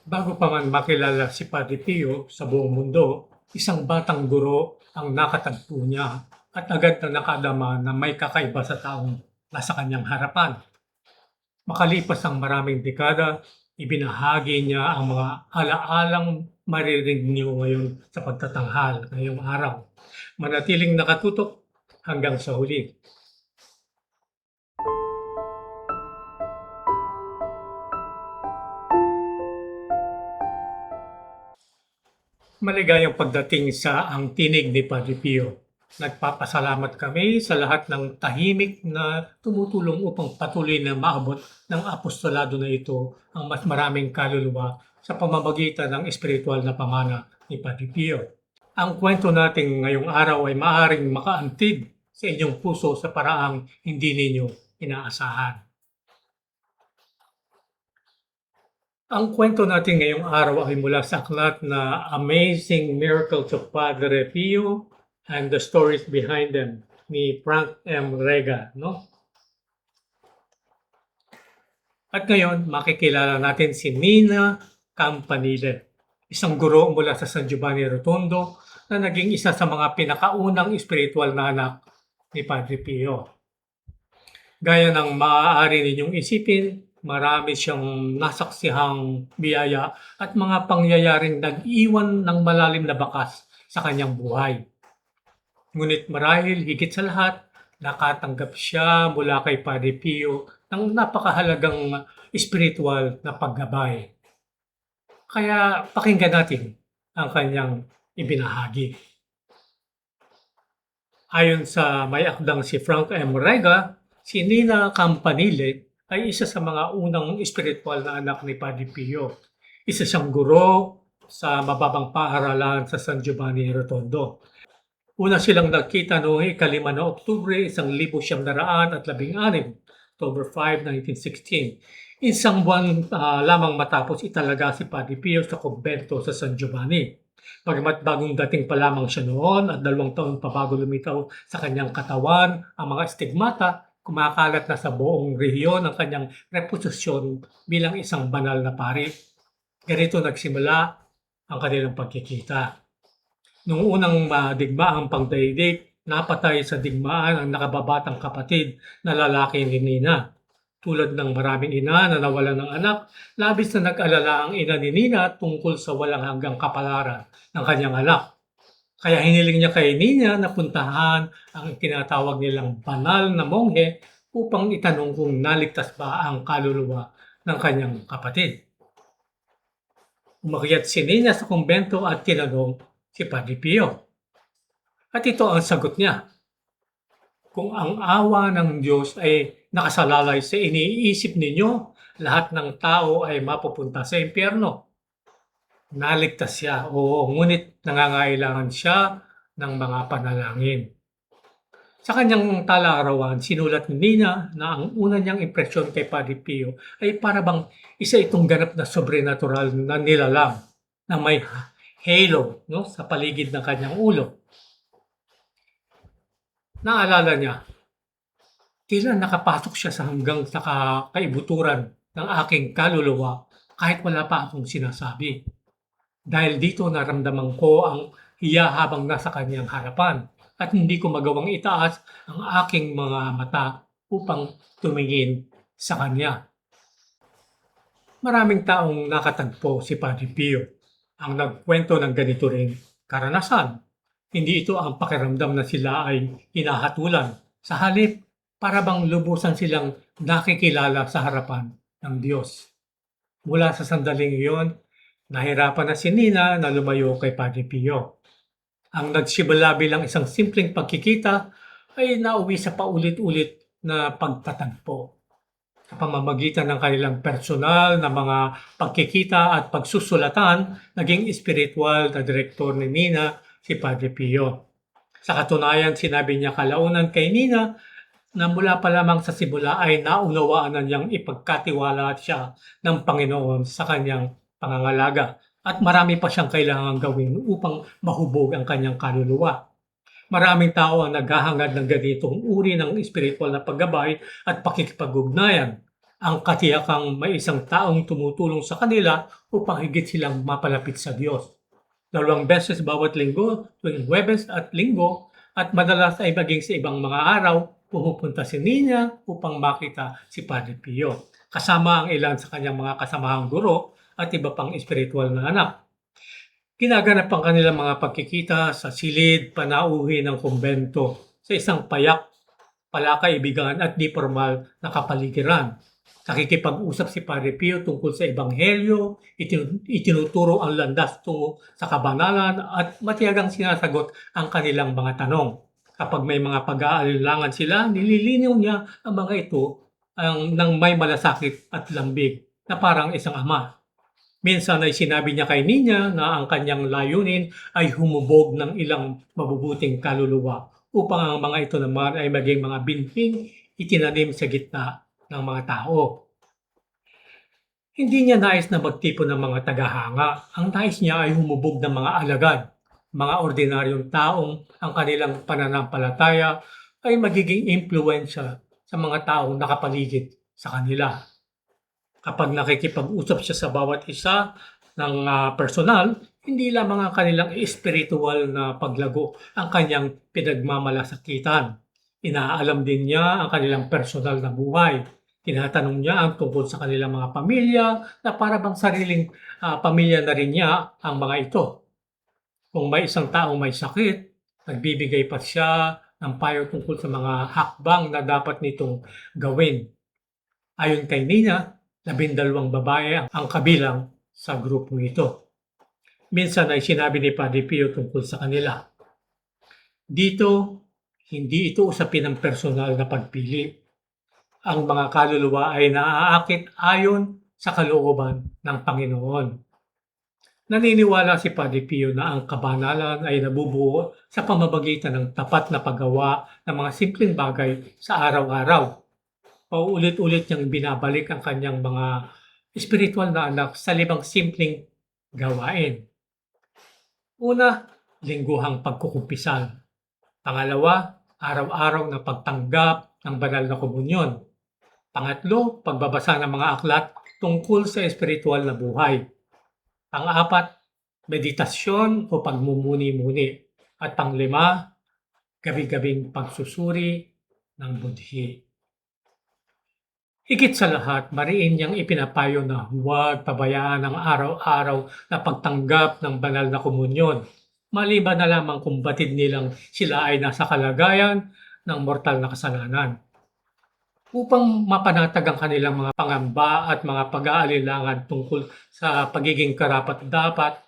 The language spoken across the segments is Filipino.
Bago pa man makilala si Padre Pio sa buong mundo, isang batang guro ang nakatagpo niya at agad na nakadama na may kakaiba sa taong nasa kanyang harapan. Makalipas ang maraming dekada, ibinahagi niya ang mga alaalang maririnig niyo ngayon sa pagtatanghal ngayong araw. Manatiling nakatutok hanggang sa huli. Maligayang pagdating sa ang tinig ni Padre Pio. Nagpapasalamat kami sa lahat ng tahimik na tumutulong upang patuloy na maabot ng apostolado na ito ang mas maraming kaluluwa sa pamamagitan ng espiritual na pamana ni Padre Pio. Ang kwento natin ngayong araw ay maaaring makaantig sa inyong puso sa paraang hindi ninyo inaasahan. Ang kwento natin ngayong araw ay mula sa aklat na Amazing Miracles of Padre Pio and the Stories Behind Them ni Frank M. Rega. No? At ngayon, makikilala natin si Nina Campanile, isang guro mula sa San Giovanni Rotondo na naging isa sa mga pinakaunang espiritual na anak ni Padre Pio. Gaya ng maaari ninyong isipin, marami siyang nasaksihang biyaya at mga pangyayaring nag-iwan ng malalim na bakas sa kanyang buhay. Ngunit marahil higit sa lahat, nakatanggap siya mula kay Padre Pio ng napakahalagang espiritual na paggabay. Kaya pakinggan natin ang kanyang ibinahagi. Ayon sa may akdang si Frank M. Rega, si Nina Campanile ay isa sa mga unang espiritual na anak ni Padre Pio. Isa siyang guro sa mababang paaralan sa San Giovanni Rotondo. Una silang nagkita noong 5 na Oktubre, 1916, October 5, 1916. Isang buwan lamang matapos italaga si Padre Pio sa kumbento sa San Giovanni. Bagamat bagong dating pa lamang siya noon at 2 taon pa bago lumitaw sa kanyang katawan ang mga stigmata, kumakalat na sa buong rehiyon ang kanyang reputasyon bilang isang banal na pari. Ganito nagsimula ang kanilang pagkikita. Noong unang digmaang pangdaigdig, napatay sa digmaan ang nakababatang kapatid na lalaki ni Nina. Tulad ng maraming ina na nawalan ng anak, labis na nag-alala ang ina ni Nina tungkol sa walang hanggang kapalaran ng kanyang anak. Kaya hiniling niya kay Nina na puntahan ang tinatawag nilang banal na monghe upang itanong kung naligtas ba ang kaluluwa ng kanyang kapatid. Umakyat si Nina sa kumbento at tinanong si Padre Pio. At ito ang sagot niya. Kung ang awa ng Diyos ay nakasalalay sa iniisip ninyo, lahat ng tao ay mapupunta sa impyerno. Naligtas siya, oo, ngunit nangangailangan siya ng mga panalangin. Sa kanyang talarawan, sinulat ni Nina na ang una niyang impresyon kay Padre Pio ay para bang isa itong ganap na sobrenatural na nilalang na may halo sa paligid ng kanyang ulo. Naalala niya, tila nakapasok siya sa hanggang sa kaibuturan ng aking kaluluwa kahit wala pa akong sinasabi. Dahil dito naramdaman ko ang hiya habang nasa kanyang harapan at hindi ko magawang itaas ang aking mga mata upang tumingin sa kanya. Maraming taong nakatagpo si Padre Pio ang nagkwento ng ganito rin karanasan. Hindi ito ang pakiramdam na sila ay hinahatulan. Sa halip, para bang lubusan silang nakikilala sa harapan ng Diyos. Mula sa sandaling iyon, nahirapan na si Nina na lumayo kay Padre Pio. Ang nagsimula bilang isang simpleng pagkikita ay nauwi sa paulit-ulit na pagtatagpo. Sa pamamagitan ng kanilang personal na mga pagkikita at pagsusulatan, naging espiritual na direktor ni Nina si Padre Pio. Sa katunayan, sinabi niya kalaunan kay Nina na mula pa lamang sa simula ay naunawaan na niyang ipagkatiwala siya ng Panginoon sa kanyang pangangalaga at marami pa siyang kailangang gawin upang mahubog ang kanyang kaluluwa. Maraming tao ang naghahangad ng ganitong uri ng espiritual na paggabay at pakikipag-ugnayan. ang katiyakang may isang taong tumutulong sa kanila upang higit silang mapalapit sa Diyos. 2 beses bawat linggo, tuwing Huwebes at Linggo, at madalas ay maging sa ibang mga araw, pumupunta si Nina upang makita si Padre Pio, kasama ang ilan sa kanyang mga kasamahang guro at iba pang espiritual na anak. Ginaganap ang kanilang mga pagkikita sa silid panauhin ng kumbento sa isang payak, palakaibigan at di formal na kapaligiran. Nakikipag-usap si Padre Pio tungkol sa Ebanghelyo, itinuturo ang landas tungo sa kabanalan at matiyagang sinasagot ang kanilang mga tanong. Kapag may mga pag-aalinlangan sila, nililinaw niya ang mga ito ng may malasakit at lambig na parang isang ama. Minsan ay sinabi niya kay Nina na ang kanyang layunin ay humubog ng ilang mabubuting kaluluwa upang ang mga ito naman ay maging mga binhing itinanim sa gitna ng mga tao. Hindi niya nais na magtipon ng mga tagahanga. Ang nais niya ay humubog ng mga alagad, mga ordinaryong taong ang kanilang pananampalataya ay magiging impluensya sa mga taong nakapaligid sa kanila. Kapag nakikipag-usap siya sa bawat isa ng personal, hindi lamang ang kanilang espiritual na paglago ang kanyang pinagmamalasakitan. Inaalam din niya ang kanilang personal na buhay. Tinatanong niya ang tungkol sa kanilang mga pamilya na para bang sariling pamilya na rin niya ang mga ito. Kung may isang taong may sakit, nagbibigay pa siya ng payo tungkol sa mga hakbang na dapat nitong gawin. Ayon kay Nina, 12 babae ang kabilang sa grupong ito. Minsan ay sinabi ni Padre Pio tungkol sa kanila. Dito, hindi ito usapin ng personal na pagpili. Ang mga kaluluwa ay naaakit ayon sa kalooban ng Panginoon. Naniniwala si Padre Pio na ang kabanalan ay nabubuo sa pamamagitan ng tapat na paggawa ng mga simpleng bagay sa araw-araw. Paulit-ulit niyang binabalik ang kanyang mga espiritual na anak sa 5 simpleng gawain. Una, lingguhang pagkukumpisal. Pangalawa, araw-araw na pagtanggap ng banal na komunyon. Pangatlo, pagbabasa ng mga aklat tungkol sa espiritual na buhay. Pang-apat, meditasyon o pagmumuni-muni. At panglima, gabi-gabing pagsusuri ng budhi. Higit sa lahat, mariin niyang ipinapayo na huwag pabayaan ang araw-araw na pagtanggap ng banal na komunyon, maliban na lamang kung batid nilang sila ay nasa kalagayan ng mortal na kasalanan. Upang mapanatag ang kanilang mga pangamba at mga pag-aalinlangan tungkol sa pagiging karapat-dapat,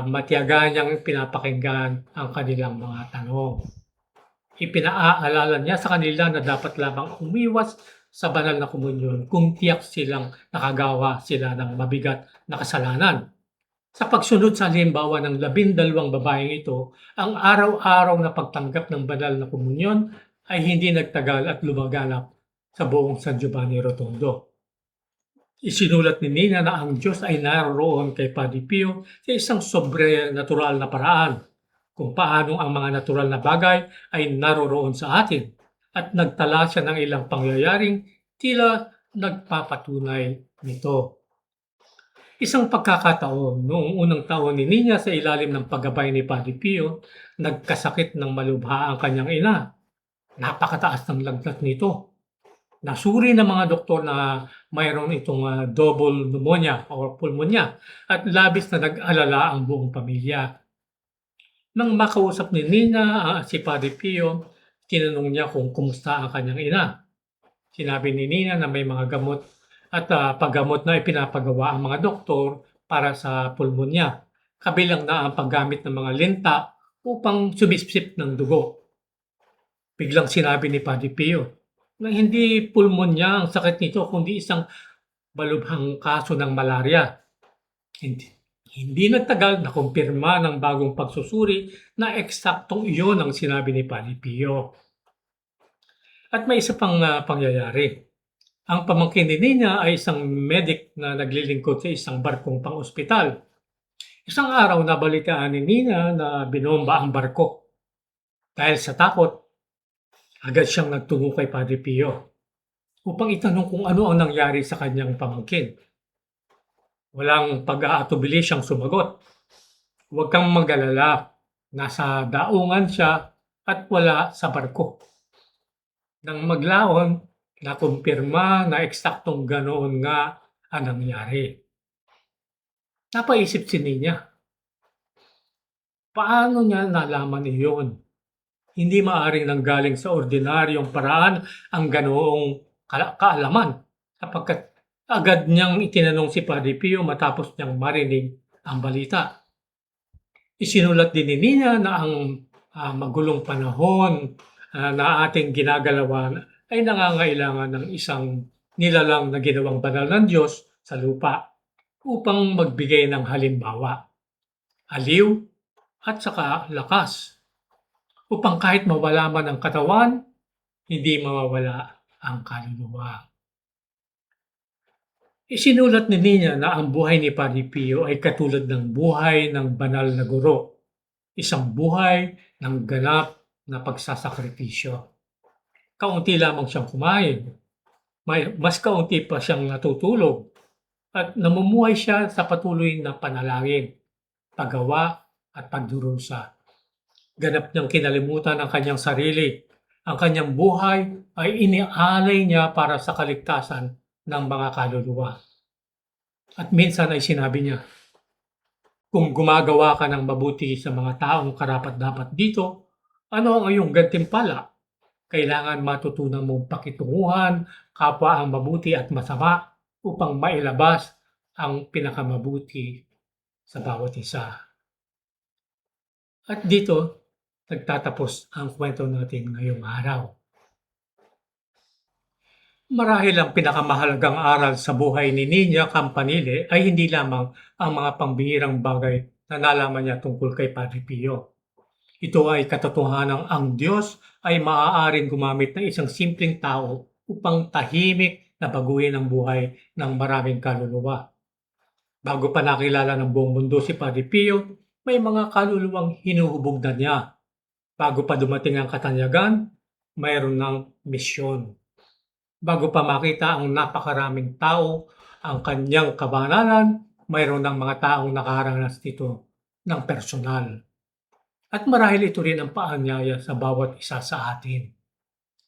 matiyagan niyang pinapakinggan ang kanilang mga tanong. Ipinaalala niya sa kanila na dapat lamang umiwas sa banal na komunyon kung tiyak silang nakagawa sila ng mabigat na kasalanan. Sa pagsunod sa halimbawa ng 12 babaeng ito, ang araw-araw na pagtanggap ng banal na komunyon ay hindi nagtagal at lumaganap sa buong San Giovanni Rotondo. Isinulat ni Nina na ang Diyos ay naroon kay Padre Pio sa isang sobrenatural na paraan, kung paano ang mga natural na bagay ay naroroon sa atin, at nagtala siya ng ilang pangyayaring tila nagpapatunay nito. Isang pagkakataon, noong unang taon ni Nina sa ilalim ng paggabay ni Padre Pio, nagkasakit ng malubha ang kanyang ina. Napakataas ng lagnat nito. Nasuri ng mga doktor na mayroon itong double pneumonia o pulmonya at labis na nag-alala ang buong pamilya. Nang makausap ni Nina si Padre Pio, tinanong niya kung kumusta ang kanyang ina. Sinabi ni Nina na may mga gamot at paggamot na ipinapagawa ang mga doktor para sa pulmonya, kabilang na ang paggamit ng mga linta upang sumisip ng dugo. Biglang sinabi ni Padre Pio na hindi pulmonya ang sakit nito kundi isang balubhang kaso ng malaria. Hindi nagtagal na kumpirma ng bagong pagsusuri na eksaktong iyon ang sinabi ni Padre Pio. At may isa pang pangyayari. Ang pamangkin ni Nina ay isang medic na naglilingkod sa isang barkong pang-ospital. Isang araw nabalitaan ni Nina na binomba ang barko. Dahil sa takot, agad siyang nagtungo kay Padre Pio. upang itanong kung ano ang nangyari sa kanyang pamangkin. Walang pag-aatubili siyang sumagot. Huwag kang mag-alala, nasa daungan siya at wala sa barko. Nang maglaon, nakumpirma na eksaktong ganoon nga ang nangyari. Napaisip si Nina, paano niya nalaman iyon? Hindi maaaring nanggaling sa ordinaryong paraan ang ganoong kaalaman, sapagkat agad niyang itinanong si Padre Pio matapos niyang marinig ang balita. Isinulat din ni Nina na ang magulong panahon na ating ginagalawan ay nangangailangan ng isang nilalang na ginawang banal ng Diyos sa lupa upang magbigay ng halimbawa, aliw at saka lakas upang kahit mawala man ang katawan, hindi mawawala ang kaluluwa. Isinulat ni Nina na ang buhay ni Padre Pio ay katulad ng buhay ng banal na guro, isang buhay ng ganap na pagsasakripisyo. Kaunti lamang siyang kumain, mas kaunti pa siyang natutulog, at namumuhay siya sa patuloy na panalangin, paggawa at pagdurusa. Ganap niyang kinalimutan ang kanyang sarili. Ang kanyang buhay ay inialay niya para sa kaligtasan ng mga kaluluwa. At minsan ay sinabi niya, kung gumagawa ka ng mabuti sa mga taong karapat-dapat dito, ano ang iyong gantimpala? Kailangan matutunan mong pakitunguhan kapwa ang mabuti at masama upang mailabas ang pinakamabuti sa bawat isa. At dito, nagtatapos ang kwento natin ngayong araw. Marahil ang pinakamahalagang aral sa buhay ni Nina Campanile ay hindi lamang ang mga pambihirang bagay na nalaman niya tungkol kay Padre Pio. Ito ay katotohanang ang Diyos ay maaaring gumamit ng isang simpleng tao upang tahimik na baguhin ang buhay ng maraming kaluluwa. Bago pa nakilala ng buong mundo si Padre Pio, may mga kaluluwang hinuhubog na niya. Bago pa dumating ang katanyagan, mayroon ng misyon. Bago pa makita ang napakaraming tao ang kanyang kabanalan, mayroon ng mga taong nakaranas nito ng personal. At marahil ito rin ang paanyaya sa bawat isa sa atin.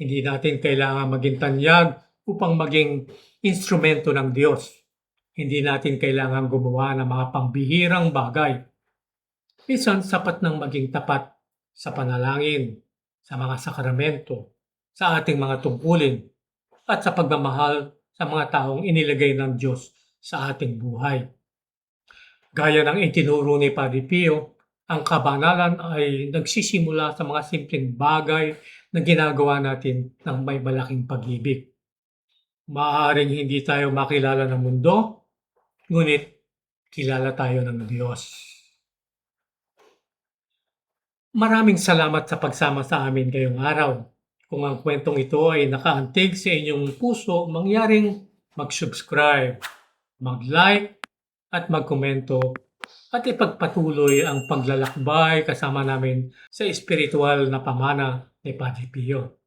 Hindi natin kailangan maging tanyag upang maging instrumento ng Diyos. Hindi natin kailangan gumawa ng mga pambihirang bagay. Minsan sapat nang maging tapat sa panalangin, sa mga sakramento, sa ating mga tungkulin, at sa pagmamahal sa mga taong inilagay ng Diyos sa ating buhay. Gaya ng itinuro ni Padre Pio, ang kabanalan ay nagsisimula sa mga simpleng bagay na ginagawa natin ng may malaking pag-ibig. Maaaring hindi tayo makilala ng mundo, ngunit kilala tayo ng Diyos. Maraming salamat sa pagsama sa amin ngayong araw. Kung ang kwentong ito ay nakaantig sa inyong puso, mangyaring mag-subscribe, mag-like, at magkomento, at ipagpatuloy ang paglalakbay kasama namin sa espiritual na pamana ni Padre Pio.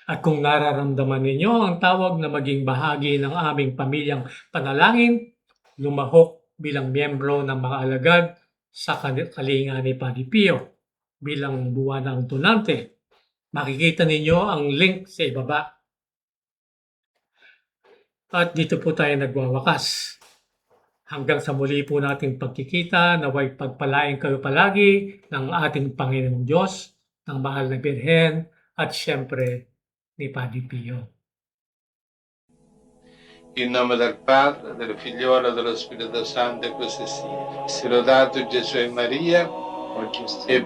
At kung nararamdaman ninyo ang tawag na maging bahagi ng aming pamilyang panalangin, lumahok bilang miyembro ng mga alagad sa kalinga ni Padre Pio bilang buwanang donante. Makikita ninyo ang link sa ibaba. At dito po tayo nagwawakas. Hanggang sa muli po nating pagkikita, naway pagpalain kayo palagi ng ating Panginoong Diyos, ng mahal na Birhen, at siyempre ni Padre Pio. In nome del Padre, del Figliolo e dello Spirito Santo, e così sia. Sia lodato Gesù e Maria, e